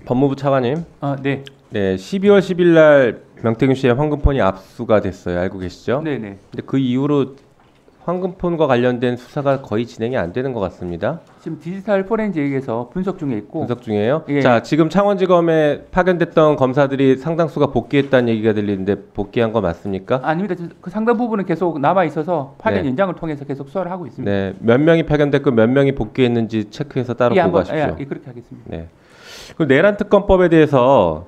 법무부 차관님. 네. 네, 12월 10일 날 명태균 씨의 황금폰이 압수가 됐어요. 알고 계시죠? 네네. 근데 그 이후로 황금폰과 관련된 수사가 거의 진행이 안 되는 것 같습니다. 지금 디지털 포렌식에서 분석 중에 있고. 분석 중이에요? 예. 자, 지금 창원지검에 파견됐던 검사들이 상당수가 복귀했다는 얘기가 들리는데 복귀한 거 맞습니까? 아닙니다. 그 상당 부분은 계속 남아 있어서 파견 네. 연장을 통해서 계속 수사를 하고 있습니다. 네, 몇 명이 파견됐고 몇 명이 복귀했는지 체크해서 따로 보고 한번, 가십시오. 예, 그렇게 하겠습니다. 네. 그 내란 특검법에 대해서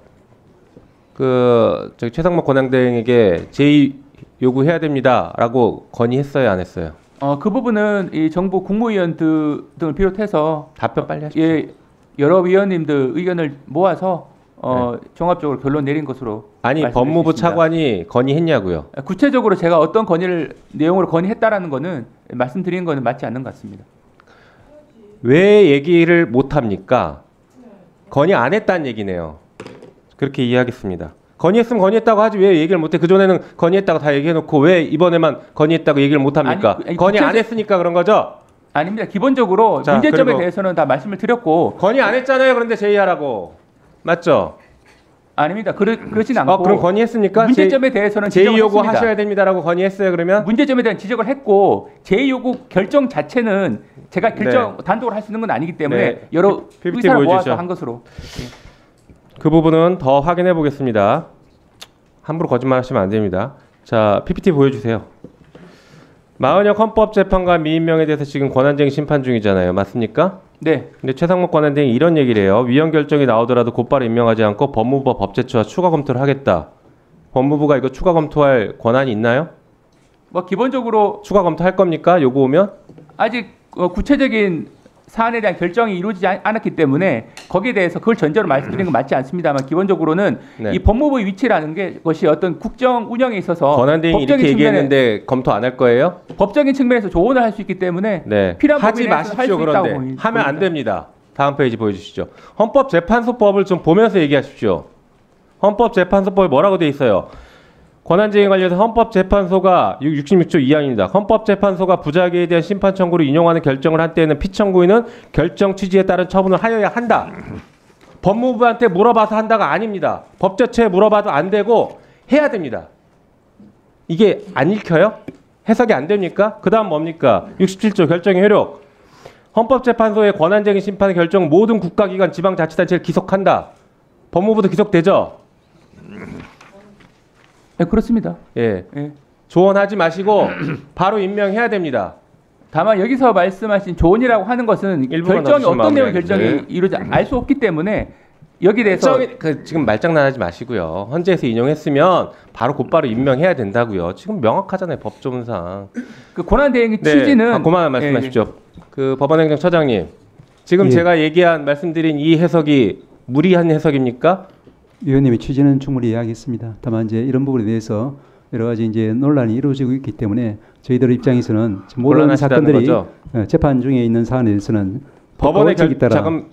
저기 최상목 권한대행에게 제의 요구해야 됩니다라고 건의했어요, 안 했어요? 그 부분은 이 정부 국무위원 등을 비롯해서 답변 빨리 하십시오. 예, 여러 위원님들 의견을 모아서 종합적으로 결론 내린 것으로. 아니, 법무부 차관이 건의했냐고요? 구체적으로 제가 어떤 내용으로 건의했다라는 거는 말씀드린 거는 맞지 않는 것 같습니다. 왜 얘기를 못 합니까? 건의 안 했다는 얘기네요. 그렇게 이해하겠습니다. 건의했으면 건의했다고 하지 왜 얘기를 못해? 그전에는 건의했다고 다 얘기해놓고 왜 이번에만 건의했다고 얘기를 못합니까? 아니, 건의 안 했으니까 그런 거죠? 아닙니다. 기본적으로 자, 문제점에 대해서는 다 말씀을 드렸고. 건의 안 했잖아요. 그런데 제의하라고. 맞죠? 아닙니다. 그렇진 않고. 그럼 건의했습니까? 문제점에 대해서는 제의 요구 지적을 하셔야 됩니다라고 건의했어요. 그러면 문제점에 대한 지적을 했고 제의 요구 결정 자체는 제가 결정 단독으로 할 수 있는 건 아니기 때문에 여러 의사를 모아서 한 것으로. 그 부분은 더 확인해 보겠습니다. 함부로 거짓말하시면 안 됩니다. 자, PPT 보여주세요. 마은혁 헌법재판관 미임명에 대해서 지금 권한쟁의 심판 중이잖아요. 맞습니까? 네. 근데 최상목 권한대행이 이런 얘기를 해요. 위헌 결정이 나오더라도 곧바로 임명하지 않고 법무부와 법제처와 추가 검토를 하겠다. 법무부가 이거 추가 검토할 권한이 있나요? 뭐 기본적으로 추가 검토할 겁니까? 요거 오면? 아직 구체적인 사안에 대한 결정이 이루어지지 않았기 때문에 거기에 대해서 그걸 전제로 말씀드리는 건 맞지 않습니다만 기본적으로는 이 법무부의 위치라는 것이 어떤 국정 운영에 있어서 권한대행이 이렇게 얘기했는데 검토 안 할 거예요? 법적인 측면에서 조언을 할 수 있기 때문에 필요한 하지 마십시오. 그런데 하면 안 됩니다. 다음 페이지 보여주시죠. 헌법재판소법을 좀 보면서 얘기하십시오. 헌법재판소법에 뭐라고 돼 있어요? 권한쟁의 관련해서 헌법재판소가 66조 2항입니다. 헌법재판소가 부작위에 대한 심판 청구를 인용하는 결정을 할 때에는 피청구인은 결정 취지에 따른 처분을 하여야 한다. 법무부한테 물어봐서 한다가 아닙니다. 법제처에 물어봐도 안 되고 해야 됩니다. 이게 안 읽혀요? 해석이 안 됩니까? 그 다음 뭡니까? 67조 결정의 효력. 헌법재판소의 권한쟁의 심판 결정 모든 국가기관 지방자치단체를 기속한다. 법무부도 기속되죠? 네, 그렇습니다. 예. 조언하지 마시고 바로 임명해야 됩니다. 다만 여기서 말씀하신 조언이라고 하는 것은 결정이 어떤 내용의 결정이 이루어지 알 수 없기 때문에 여기에 대해서 지금 말장난하지 마시고요. 헌재에서 인용했으면 바로 곧바로 임명해야 된다고요. 지금 명확하잖아요. 법조문상. 그 권한대행의 취지는 그만 말씀하십시오. 그 법원행정처장님, 지금 제가 얘기한 말씀드린 이 해석이 무리한 해석입니까? 위원님의 취지는 충분히 이해하겠습니다. 다만 이제 이런 부분에 대해서 여러 가지 이제 논란이 이루어지고 있기 때문에 저희들 입장에서는 모든 사건들이 재판 중에 있는 사안에 대해서는 법원의 잠깐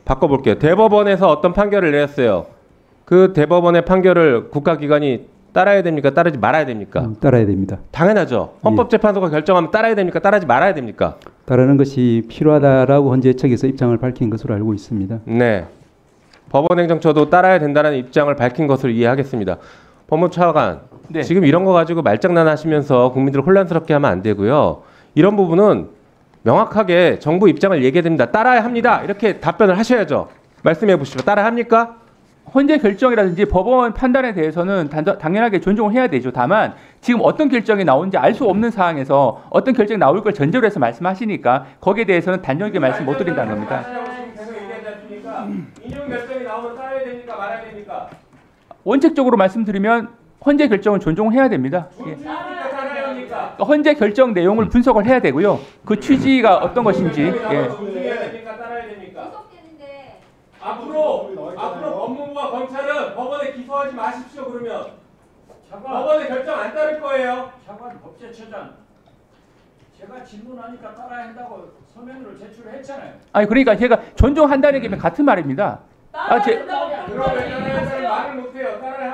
바꿔볼게요. 대법원에서 어떤 판결을 내렸어요. 그 대법원의 판결을 국가기관이 따라야 됩니까? 따르지 말아야 됩니까? 따라야 됩니다. 당연하죠. 헌법재판소가 결정하면 따라야 됩니까? 따르지 말아야 됩니까? 따르는 것이 필요하다라고 헌재 측에서 입장을 밝힌 것으로 알고 있습니다. 네. 법원행정처도 따라야 된다는 입장을 밝힌 것으로 이해하겠습니다. 법무부 차관, 지금 이런 거 가지고 말장난하시면서 국민들을 혼란스럽게 하면 안 되고요. 이런 부분은 명확하게 정부 입장을 얘기해야 됩니다. 따라야 합니다. 이렇게 답변을 하셔야죠. 말씀해 보시죠. 따라야 합니까? 헌재 결정이라든지 법원 판단에 대해서는 당연하게 존중을 해야 되죠. 다만 지금 어떤 결정이 나오는지 알 수 없는 상황에서 어떤 결정이 나올 걸 전제로 해서 말씀하시니까 거기에 대해서는 단정하게 말씀 못 드린다는 겁니다. 인용 결정이 나오면 따라야 됩니까? 말아야 됩니까? 원칙적으로 말씀드리면 헌재 결정은 존중해야 됩니다. 헌재 결정 내용을 분석을 해야 되고요. 그 취지가 어떤 것인지. 앞으로 법무부와 검찰은 법원에 기소하지 마십시오. 그러면 법원의 결정 안 따를 거예요. 차관 법제처장, 제가 질문하니까 따라야 한다고 서면으로 제출했잖아요. 아니 그러니까 제가 존중한다는 게 같은 말입니다.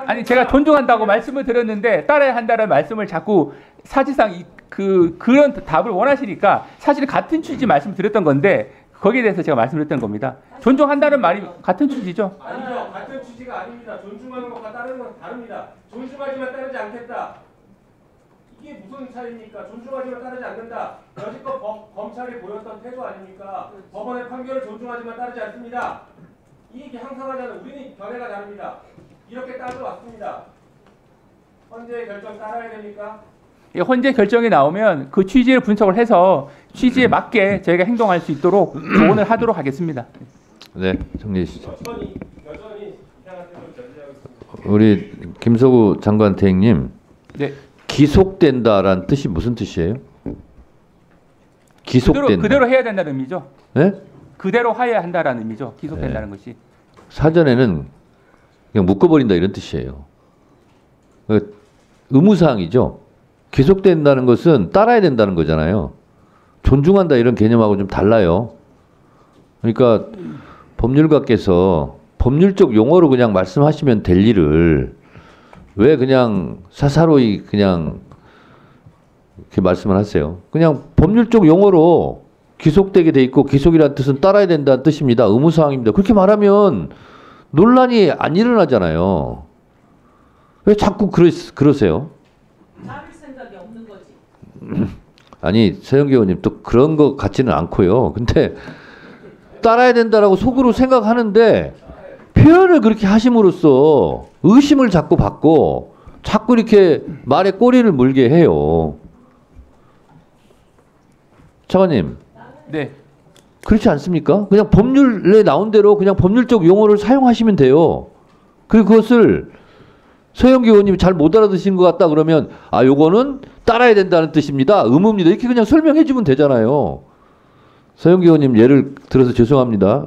아니 제가 존중한다고 말씀을 드렸는데 따라야 한다는 말씀을 자꾸 사실상 그런 답을 원하시니까 사실 같은 취지 말씀드렸던 건데 거기에 대해서 제가 말씀드렸던 겁니다. 존중한다는 말이 같은 취지죠. 아니죠. 같은 취지가 아닙니다. 존중하는 것과 따르는 건 다릅니다. 존중하지만 따르지 않겠다. 이게 무슨 차이입니까? 존중하지만 따르지 않는다. 여지껏 검찰이 보였던 태도 아닙니까? 법원의 판결을 존중하지만 따르지 않습니다. 이 얘기 항상 하잖아요. 우리는 견해가 다릅니다. 이렇게 따져왔습니다. 헌재의 결정 따라야 됩니까? 예, 헌재 결정이 나오면 그 취지를 분석을 해서 취지에 맞게 저희가 행동할 수 있도록 조언을 하도록 하겠습니다. 네, 정리해 주시죠. 여전히 이상한 태도를 견지하고 있습니다. 우리 김서구 장관 대행님, 네. 기속된다라는 뜻이 무슨 뜻이에요? 기속된다. 그대로 해야 된다는 의미죠. 네? 그대로 해야 한다라는 의미죠. 기속된다는 것이. 사전에는 그냥 묶어버린다 이런 뜻이에요. 의무사항이죠. 기속된다는 것은 따라야 된다는 거잖아요. 존중한다 이런 개념하고 좀 달라요. 그러니까 법률가께서 법률적 용어로 그냥 말씀하시면 될 일을 왜 그냥 사사로이 그냥 이렇게 말씀을 하세요. 그냥 법률적 용어로 기속되게 돼 있고 기속이라는 뜻은 따라야 된다는 뜻입니다. 의무사항입니다. 그렇게 말하면 논란이 안 일어나잖아요. 왜 자꾸 그러세요? 따를 생각이 없는 거지. 아니 서영기 의원님 또 그런 것 같지는 않고요. 근데 따라야 된다라고 속으로 생각하는데 표현을 그렇게 하심으로써 의심을 자꾸 받고 자꾸 이렇게 말에 꼬리를 물게 해요. 차관님. 네. 그렇지 않습니까? 그냥 법률에 나온 대로 그냥 법률적 용어를 사용하시면 돼요. 그리고 그것을 서영기 의원님이 잘 못 알아듣신 것 같다 그러면 아 요거는 따라야 된다는 뜻입니다. 의무입니다. 이렇게 그냥 설명해 주면 되잖아요. 서영기 의원님 예를 들어서 죄송합니다.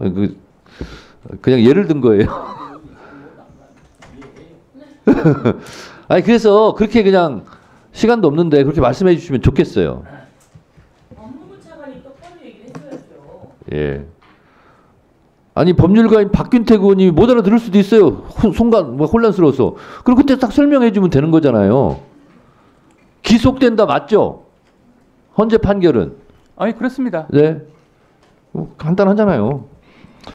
그냥 예를 든 거예요. 아니 그래서 그렇게 그냥 시간도 없는데 그렇게 말씀해 주시면 좋겠어요. 법무부 차관이 똑바로 얘기를 해줘야죠. 예. 아니 법률가인 박균택 의원님이 못 알아들을 수도 있어요. 순간 혼란스러워서. 그럼 그때 딱 설명해 주면 되는 거잖아요. 기속된다 맞죠? 헌재 판결은. 아니 그렇습니다. 네. 간단하잖아요.